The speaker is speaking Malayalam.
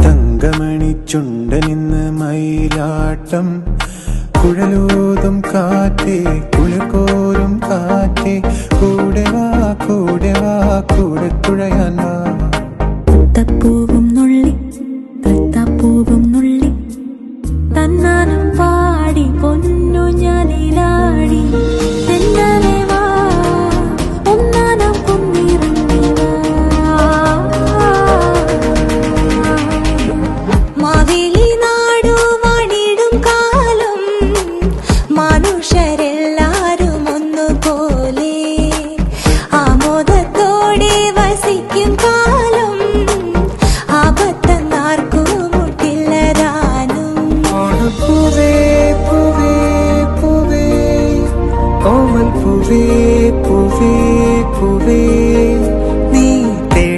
തങ്കമണി ചുണ്ടനിന്ന് മയിലാട്ടം കുഴലൂതും കാറ്റേ കുളിർക്കോരും കാറ്റേ കൂടെ വാ കൂടെ വാ കൂടെ തുഴയാൻ വാ. തപ്പൂവും നുള്ളി തത്താപ്പൂവും നുള്ളി തന്നാനം പാടി പൊന്നു ഞാനിലാടി തെന്നലെ വാ ഒന്നാനം കുന്നിറങ്ങി വാ. മാവേലി നാടു വാണിടും കാലം മനുഷ്യരെല്ലാരും ഒന്നുപോലെ ആമോദത്തോടെ വസിക്കും കാലം ആപത്തന്നാർക്കും മുട്ടില്ലതാനും. പൂവേ പൂവേ പൂവേ ഓമൽ പൂവേ പൂവേ പൂവേ